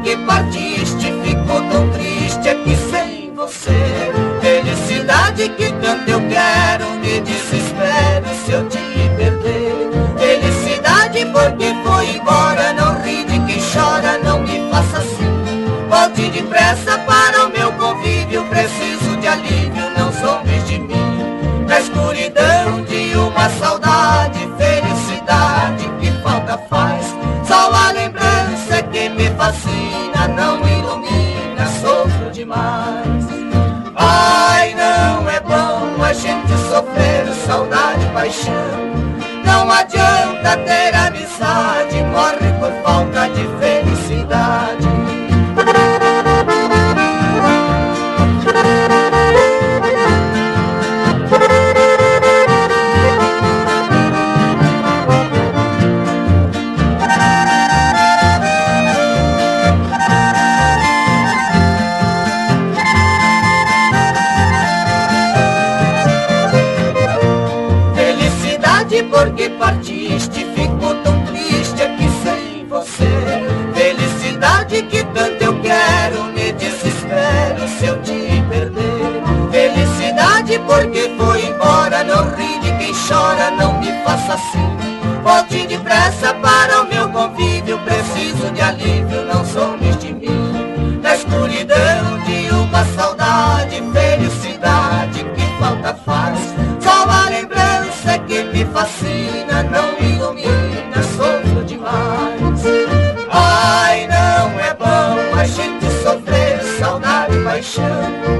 porque partiste, ficou tão triste aqui sem você. Felicidade que tanto eu quero, me desespero se eu te perder. Felicidade porque foi embora, não ri de quem chora, não me faça assim. Volte depressa para o meu convívio, preciso de alívio, não zombes de mim. Na escuridão de uma saudade, felicidade que falta faz. Só a lembrança que me fascina, não me ilumina, sofro demais. Ai, não é bom a gente sofrer saudade, paixão. Não adianta ter amizade, morre por falta de felicidade. Porque partiste, ficou tão triste aqui sem você. Felicidade que tanto eu quero, me desespero se eu te perder. Felicidade porque foi embora, não ri de quem chora, não me faça assim. Volte depressa para o meu convívio, preciso de alívio, não somes de mim. Na escuridão de uma saudade, felicidade que falta faz. Só a lembrança que me fascina, não me ilumina, sofro demais. Ai, não é bom a gente sofrer saudade e paixão.